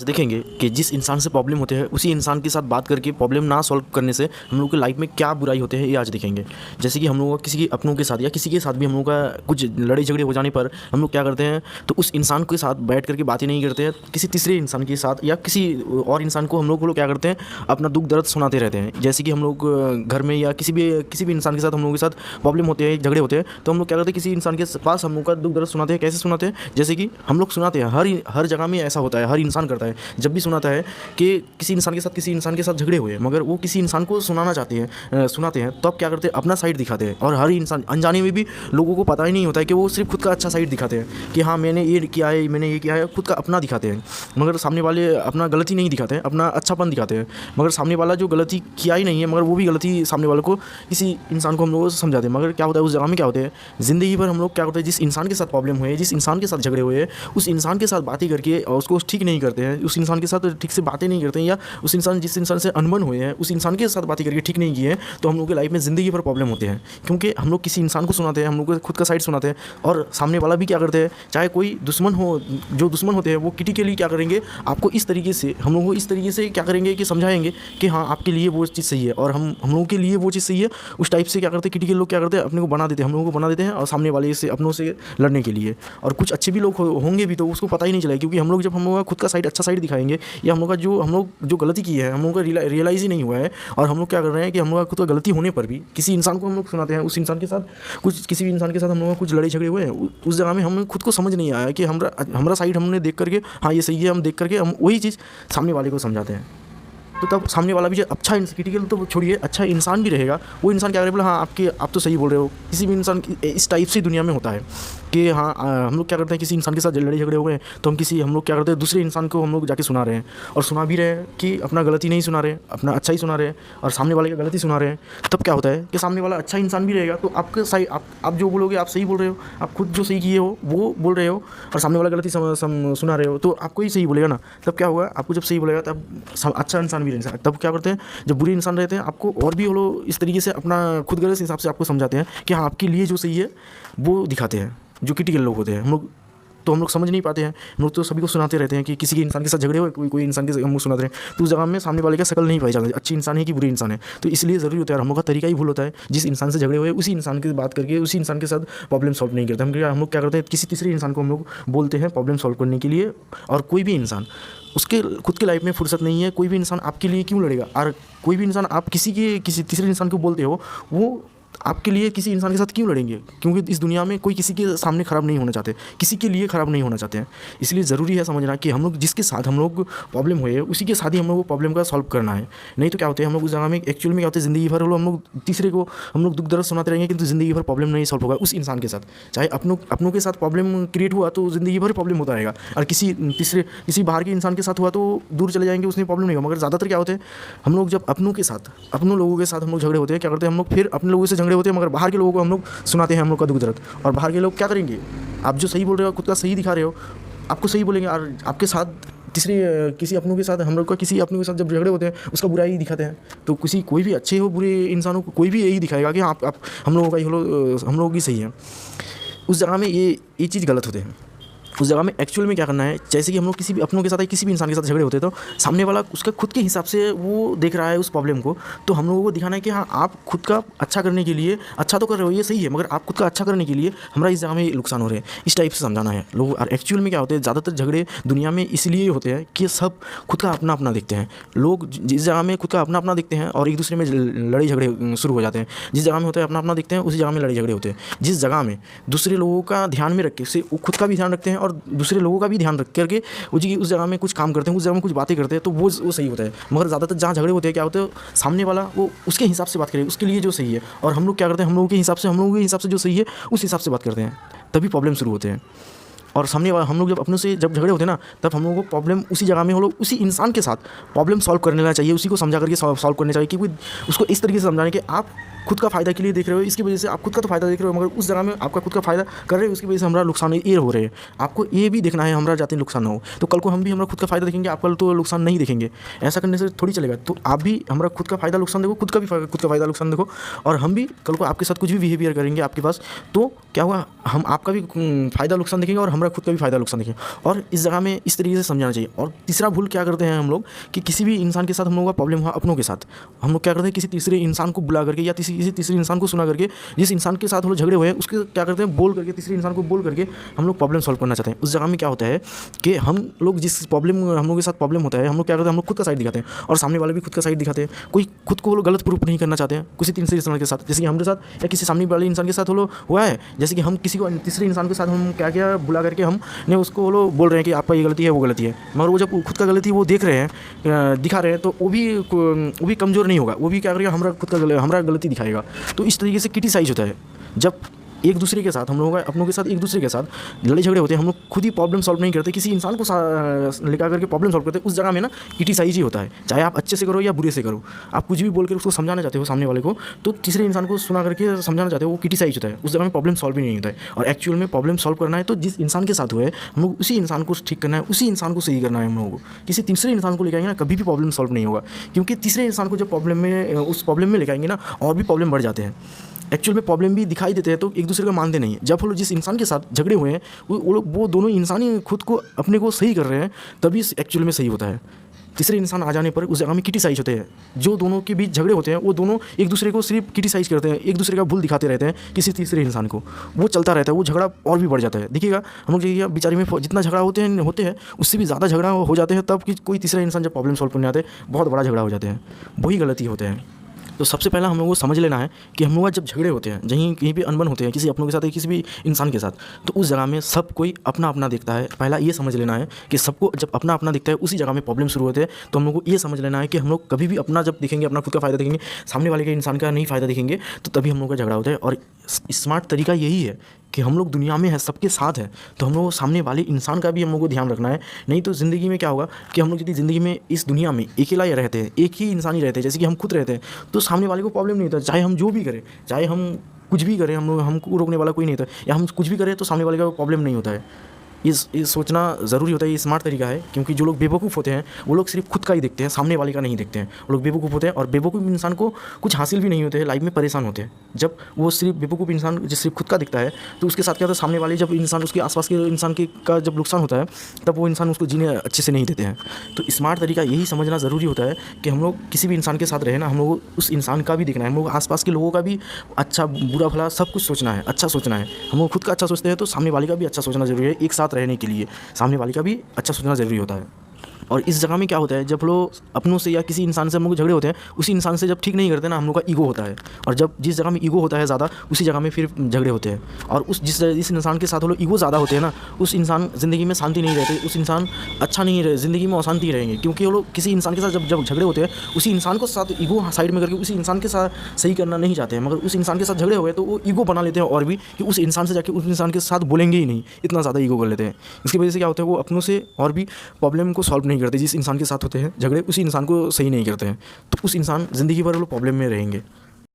देखेंगे कि जिस इंसान से प्रॉब्लम होते हैं उसी इंसान के साथ बात करके प्रॉब्लम ना सॉल्व करने से हम लोग की लाइफ में क्या बुराई होते हैं ये आज देखेंगे। जैसे कि हम लोगों का किसी अपनों के साथ या किसी के साथ भी हम लोगों का कुछ लड़ाई झगड़े हो जाने पर हम लोग क्या करते हैं, तो उस इंसान के साथ बैठ करके बातें नहीं करते हैं, किसी तीसरे इंसान के साथ या किसी और इंसान को हम लोग क्या करते हैं, अपना दुख दर्द सुनाते रहते हैं। जैसे कि हम लोग घर में या किसी भी इंसान के साथ हम लोगों के साथ प्रॉब्लम होते हैं, झगड़े होते हैं, तो हम लोग क्या करते हैं, किसी इंसान के पास हम लोग का दुख दर्द सुनाते हैं। कैसे सुनाते हैं? जैसे कि हम लोग सुनाते हैं, हर जगह में ऐसा होता है, हर इंसान करता है। जब भी सुनाता है कि किसी इंसान के साथ झगड़े हुए, मगर वो किसी इंसान को सुनाना चाहते हैं, सुनाते हैं, तो अब क्या करते हैं, अपना साइड दिखाते हैं। और हर इंसान अनजाने में भी लोगों को पता ही नहीं होता है कि वो सिर्फ खुद का अच्छा साइड दिखाते हैं कि हाँ मैंने ये किया है, खुद का अपना दिखाते हैं। मगर सामने वाले अपना गलती नहीं दिखाते हैं, अपना अच्छापन दिखाते हैं। मगर सामने वाला जो गलती किया ही नहीं है, मगर वो भी गलती सामने वाले को, किसी इंसान को हम लोग समझाते हैं। मगर क्या होता है उस जगह में, क्या होता है, ज़िंदगी भर हम लोग क्या होता है, जिस इंसान के साथ प्रॉब्लम हुए, जिस इंसान के साथ झगड़े हुए, उस इंसान के साथ बातें करके और उसको ठीक नहीं करते हैं, उस इंसान के साथ ठीक से बातें नहीं करते हैं, या जिस इंसान से अनबन हुए हैं उस इंसान के साथ बातें करके ठीक नहीं किए हैं, तो हम लोग की लाइफ में ज़िंदगी भर प्रॉब्लम होते हैं। क्योंकि हम लोग किसी इंसान को सुनाते हैं, हम लोग को खुद का साइड सुनाते हैं, और सामने वाला भी क्या करते हैं, चाहे कोई दुश्मन हो, जो दुश्मन होते हैं वो क्रिटिकली क्या करेंगे, आपको इस तरीके से, हम लोग को इस तरीके से क्या करेंगे कि समझाएंगे कि हाँ आपके लिए वो चीज़ सही है और हम लोगों के लिए वो चीज़ सही है। उस टाइप से क्या करते हैं, क्रिटिकल लोग क्या करते हैं, अपने को बना देते हैं, हम लोगों को बना देते हैं, और सामने वाले से अपनों से लड़ने के लिए। और कुछ अच्छे भी लोग होंगे भी, तो उसको पता ही नहीं चला, क्योंकि हम लोग जब हम लोग का खुद का साइड, अच्छा साइड दिखाएंगे, या हम लोग जो गलती की है हम लोगों का रियलाइज़ ही नहीं हुआ है, और हम लोग क्या कर रहे हैं कि हम लोग का खुद का गलती होने पर भी किसी इंसान को हम लोग सुनाते हैं, उस इंसान के साथ किसी भी इंसान के साथ हम लोग कुछ लड़ाई झगड़े हुए हैं, उस जगह में हमें खुद को समझ नहीं आया कि हमारा साइड हमने देख करके हाँ ये सही है, हम देख करके हम वही चीज़ सामने वाले को समझाते हैं। तो तब सामने वाला भी जो अच्छा क्रिटिकल तो छोड़िए, अच्छा इंसान भी रहेगा, वो इंसान क्या करेगा, बोला हाँ आप तो सही बोल रहे हो। किसी भी इंसान इस टाइप से दुनिया में होता है कि हाँ हम लोग क्या करते हैं, किसी इंसान के साथ लड़ाई झगड़े हो गए, तो हम लोग क्या करते हैं, दूसरे इंसान को हम लोग जाके सुना रहे हैं, और सुना भी रहे हैं कि अपना गलती नहीं सुना रहे, अपना अच्छा ही सुना रहे हैं, और सामने वाले की गलती सुना रहे हैं। तब क्या होता है कि सामने वाला अच्छा इंसान भी रहेगा, तो आपके सही, आप जो बोलोगे आप सही बोल रहे हो, आप खुद जो सही किए हो वो बोल रहे हो, और सामने वाला गलती सुना रहे हो, तो आपको ही सही बोलेगा ना। तब क्या होगा, आपको जब सही बोलेगा तब अच्छा इंसान भी रहेगा। तब क्या करते हैं, जब बुरे इंसान रहते हैं, आपको और भी वो लोग इस तरीके से अपना खुद गलत हिसाब से आपको समझाते हैं कि हाँ आपके लिए जो सही है वो दिखाते हैं। जो क्रिटिकल लोग होते हैं, हम लोग समझ नहीं पाते हैं, हम लोग तो सभी को सुनाते रहते हैं कि किसी के इंसान के साथ झगड़े हुए, कोई इंसान के हम लोग सुनाते हैं, तो उस जगह में सामने वाले का शक्ल नहीं पाई जाती, अच्छी इंसान है कि बुरी इंसान है। तो इसलिए ज़रूरी होता है, हम लोग का तरीका ही भूल होता है। जिस इंसान से झगड़े हुए उसी इंसान की बात करके उसी इंसान के साथ प्रॉब्लम सॉल्व नहीं करते। हम लोग क्या करते हैं, किसी तीसरे इंसान को हम लोग बोलते हैं प्रॉब्लम सॉल्व करने के लिए। और कोई भी इंसान, उसके खुद की लाइफ में फुर्सत नहीं है, कोई भी इंसान आपके लिए क्यों लड़ेगा। और कोई भी इंसान आप किसी तीसरे इंसान को बोलते हो, वो आपके लिए किसी इंसान के साथ क्यों लड़ेंगे, क्योंकि इस दुनिया में कोई किसी के सामने ख़राब नहीं होना चाहते, किसी के लिए ख़राब नहीं होना चाहते हैं। इसलिए ज़रूरी है समझना कि हम लोग जिसके साथ हम लोग प्रॉब्लम हुए उसी के साथ ही हम लोग को प्रॉब्लम का सॉल्व करना है। नहीं तो क्या होते हैं, हम लोग उस जगह में एक्चुअल में क्या होते हैं, ज़िंदगी भर हम लोग तीसरे को हम लोग दुख दर्द सुनाते रहेंगे, किंतु ज़िंदगी भर प्रॉब्लम नहीं सॉल्व होगा उस इंसान के साथ। चाहे अपनों के साथ प्रॉब्लम क्रिएट हुआ तो ज़िंदगी भर प्रॉब्लम होता रहेगा, और किसी बाहर के इंसान के साथ हुआ तो दूर चले जाएंगे, उसमें प्रॉब्लम नहीं होगा। मगर ज़्यादातर क्या होते हैं, हम लोग जब अपनों लोगों के साथ हम लोग झगड़े होते हैं, क्या करते हैं, हम लोग फिर अपने लोगों से झगड़े होते हैं, मगर बाहर के लोगों को हम लोग सुनाते हैं हम लोग का दुख दर्द। और बाहर के लोग क्या करेंगे, आप जो सही बोल रहे हो, खुद का सही दिखा रहे हो, आपको सही बोलेंगे, और आपके साथ किसी अपनों के साथ, हम लोग का किसी अपनों के साथ जब झगड़े होते हैं उसका बुराई ही दिखाते हैं। तो कोई भी अच्छे हो बुरे इंसानों को कोई भी यही दिखाएगा कि हाँ आप हम लोगों की सही है। उस जगह में ये चीज़ गलत होते हैं। उस जगह में एक्चुअल में क्या करना है, जैसे कि हम लोग किसी भी अपनों के साथ किसी भी इंसान के साथ झगड़े होते हैं, तो सामने वाला उसका खुद के हिसाब से वो देख रहा है उस प्रॉब्लम को, तो हम लोगों को दिखाना है कि हाँ आप खुद का अच्छा करने के लिए अच्छा तो कर रहे हो, ये सही है, मगर आप खुद का अच्छा करने के लिए हमारा इस जगह में नुकसान हो रहे हैं, इस टाइप से समझाना है लोग। और एक्चुअल में क्या होते हैं, ज़्यादातर झगड़े दुनिया में इसलिए होते हैं कि सब खुद का अपना अपना देखते हैं। लोग जिस जगह में खुद का अपना अपना देखते हैं और एक दूसरे में लड़ाई झगड़े शुरू हो जाते हैं। जिस जगह में होता है अपना अपना देखते हैं, उसी जगह में लड़ाई झगड़े होते हैं। जिस जगह में दूसरे लोगों का ध्यान में रख के वो खुद का भी ध्यान रखते हैं और दूसरे लोगों का भी ध्यान रख करके उस जगह में कुछ काम करते हैं, उस जगह में कुछ बातें करते हैं, तो वो सही होता है। मगर ज़्यादातर जहाँ झगड़े होते हैं, क्या होते हैं, सामने वाला वो उसके हिसाब से बात करे, उसके लिए जो सही है, और हम लोग क्या करते हैं, हम लोगों के हिसाब से जो सही है उस हिसाब से बात करते हैं, तभी प्रॉब्लम शुरू होते हैं। और सामने वाला हम लोग जब अपनों से जब झगड़े होते हैं ना, तब हम लोगों को प्रॉब्लम उसी जगह में हम लोग उसी इंसान के साथ प्रॉब्लम सॉल्व करने चाहिए, उसी को समझा करके सॉल्व करने चाहिए, कि उसको इस तरीके से समझाने कि आप खुद का फ़ायदा के लिए देख रहे हो, इसकी वजह से आप खुद का तो फ़ायदा देख रहे हो, मगर उस जगह में आपका खुद का फ़ायदा कर रहे हो, उसकी वजह से हमारा नुकसान ये हो रहे हैं। आपको ये भी देखना है हमारा जाते नुकसान ना हो, तो कल को हम भी हमारा खुद का फ़ायदा देखेंगे, आप कल तो नुकसान नहीं देखेंगे। ऐसा करने से थोड़ी चलेगा। तो आप भी हमारा खुद का फ़ायदा नुकसान देखो, खुद का फ़ायदा नुकसान देखो, और हम भी कल को आपके साथ कुछ भी बिहेवियर करेंगे आपके पास, तो क्या हुआ, हम आपका भी फ़ायदा नुकसान देखेंगे और हमारा खुद का भी फ़ायदा नुकसान देखेंगे। और इस जगह में इस तरीके से समझाना चाहिए। और तीसरा भूल क्या करते हैं हम लोग कि किसी भी इंसान के साथ हम लोगों का प्रॉब्लम हुआ, अपनों के साथ, हम लोग क्या करते हैं, किसी तीसरे इंसान को बुला करके या किसी तीसरे इंसान को सुना करके, जिस इंसान के साथ हम लोग झगड़े हुए हैं उसके क्या करते हैं, बोल करके, तीसरे इंसान को बोल करके हम लोग प्रॉब्लम सॉल्व करना चाहते हैं। उस जगह में क्या होता है कि हम लोग जिस प्रॉब्लम हम लोग के साथ प्रॉब्लम होता है, हम लोग क्या करते हैं, हम लोग खुद का साइड दिखाते हैं और सामने वाले भी खुद का साइड दिखाते हैं। कोई खुद को वो लोग गलत प्रूफ नहीं करना चाहते हैं किसी तीसरे इंसान के साथ, जैसे कि हमारे साथ या किसी सामने वाले इंसान के साथ वो लोग हुआ है। जैसे कि हम किसी को तीसरे इंसान के साथ हम क्या क्या बुला करके हमने उसको वो लोग बोल रहे हैं कि आपका ये गलती है, वो गलती है, मगर वो जब खुद का गलती वो देख रहे हैं, दिखा रहे हैं, तो वो भी कमज़ोर नहीं होगा, वो भी क्या करेगा, हमारा गलती दिखाएगा। तो इस तरीके से क्रिटिसाइज होता है। जब एक दूसरे के साथ हम लोगों का अपनों के साथ एक दूसरे के साथ लड़ाई झगड़े होते हैं, हम लोग खुद ही प्रॉब्लम सॉल्व नहीं करते, किसी इंसान को लेकर करके प्रॉब्लम सॉल्व करते हैं, उस जगह में ना क्रिटिसाइज ही होता है। चाहे आप अच्छे से करो या बुरे से करो, आप कुछ भी बोल कर उसको समझाना चाहते हो सामने वाले को, तो तीसरे इंसान को सुना करके समझाना चाहते हो, वो क्रिटिसाइज होता है। उस जगह में प्रॉब्लम सॉल्व ही नहीं होता है। और एक्चुअल में प्रॉब्लम सॉल्व करना है तो जिस इंसान के साथ हुआ है, हम लोग उसी इंसान को ठीक करना है, उसी इंसान को सही करना है हम लोगों को। किसी तीसरे इंसान को लेकर आएंगे ना, कभी भी प्रॉब्लम सॉल्व नहीं होगा, क्योंकि तीसरे इंसान को जब उस प्रॉब्लम में लेकर आएंगे ना, और भी प्रॉब्लम बढ़ जाते हैं। एक्चुअल में प्रॉब्लम भी दिखाई देते हैं तो एक दूसरे को मानते नहीं है। जब हम लोग जिस इंसान के साथ झगड़े हुए हैं, वो दोनों इंसान ही खुद को अपने को सही कर रहे हैं, तभी एक्चुअल में सही होता है। तीसरे इंसान आ जाने पर उस जगह में क्रिटिसाइज होते हैं। जो दोनों के बीच झगड़े होते हैं, वो दोनों एक दूसरे को सिर्फ क्रिटिसाइज करते हैं, एक दूसरे का भूल दिखाते रहते हैं किसी तीसरे इंसान को। वो चलता रहता है, वो झगड़ा और भी बढ़ जाता है। देखिएगा, हम लोग देखिएगा बिचारी में जितना झगड़ा होते हैं उससे भी ज़्यादा झगड़ा हो जाते हैं तब कि कोई तीसरा इंसान जब प्रॉब्लम सॉल्व करने आते हैं, बहुत बड़ा झगड़ा हो जाते हैं। वही गलती होते हैं। तो सबसे पहला हम लोगों को समझ लेना है कि हम लोग जब झगड़े होते हैं, कहीं भी अनबन होते हैं किसी अपनों के साथ या किसी भी इंसान के साथ, तो उस जगह में सब कोई अपना अपना देखता है। पहला ये समझ लेना है कि सबको जब अपना अपना दिखता है, उसी जगह में प्रॉब्लम शुरू होते हैं। तो हम लोग को ये समझ लेना है कि हम लोग कभी भी अपना जब देखेंगे, अपना खुद का फ़ायदा देखेंगे, सामने वाले के इंसान का नहीं फ़ायदा देखेंगे, तो तभी हम लोग का झगड़ा होता है। और स्मार्ट तरीका यही है कि हम लोग दुनिया में है, सबके साथ है, तो हम लोग सामने वाले इंसान का भी हम लोग को ध्यान रखना है। नहीं तो ज़िंदगी में क्या होगा कि हम लोग यदि ज़िंदगी में इस दुनिया में अकेला ही रहते हैं, एक ही इंसान ही रहते हैं, जैसे कि हम खुद रहते हैं, तो सामने वाले को प्रॉब्लम नहीं होता। चाहे हम जो भी करें, चाहे हम कुछ भी करें, हमको रोकने वाला कोई नहीं होता, या हम कुछ भी करें तो सामने वाले का प्रॉब्लम नहीं होता है। ये सोचना ज़रूरी होता है। ये स्मार्ट तरीका है, क्योंकि जो लोग बेवकूफ़ होते हैं वो लोग सिर्फ खुद का ही देखते हैं, सामने वाले का नहीं देखते हैं। वो लोग बेवकूफ़ होते हैं, और बेवकूफ़ इंसान को कुछ हासिल भी नहीं होते हैं, लाइफ में परेशान होते हैं। जब वो सिर्फ बेवकूफ़ इंसान जो सिर्फ खुद का दिखता है, तो उसके साथ क्या होता है, सामने वाले जब इंसान उसके आसपास के इंसान का जब नुकसान होता है, तब वो इंसान उसको जीने अच्छे से नहीं देते हैं। तो स्मार्ट तरीका यही समझना ज़रूरी होता है कि हम लोग किसी भी इंसान के साथ रहे ना, हम लोग उस इंसान का भी देखना है, हम लोग आसपास के लोगों का भी अच्छा बुरा भला सब कुछ सोचना है, अच्छा सोचना है। हम लोग खुद का अच्छा सोचते हैं तो सामने वाले का भी अच्छा सोचना ज़रूरी है। एक साथ रहने के लिए सामने वाले का भी अच्छा सोचना ज़रूरी होता है। और इस जगह में क्या होता है, जब लोग अपनों से या किसी इंसान से हम लोग झगड़े होते हैं, उसी इंसान से जब ठीक नहीं करते ना, हम लोग का ईगो होता है। और जब जिस जगह में ईगो होता है ज़्यादा, उसी जगह में फिर झगड़े होते हैं। और जिस इंसान के साथ वो लोग ईगो ज़्यादा होते हैं ना, उस इंसान ज़िंदगी में शांति नहीं रहती, उस इंसान अच्छा नहीं रहे, ज़िंदगी में अशांति रहेंगे। क्योंकि वो लोग किसी इंसान के साथ जब झगड़े होते हैं, उसी इंसान को साथ ईगो साइड में करके उसी इंसान के साथ सही करना नहीं चाहते हैं, मगर उस इंसान के साथ झगड़े हुए तो वो ईगो बना लेते हैं, और भी कि उस इंसान से जाके उस इंसान के साथ बोलेंगे ही नहीं, इतना ज़्यादा ईगो कर लेते हैं। इसकी वजह से क्या होता है, वो अपनों से और भी प्रॉब्लम को सॉल्व नहीं करते। जिस इंसान के साथ होते हैं झगड़े, उसी इंसान को सही नहीं करते हैं, तो उस इंसान ज़िंदगी भर वो प्रॉब्लम में रहेंगे।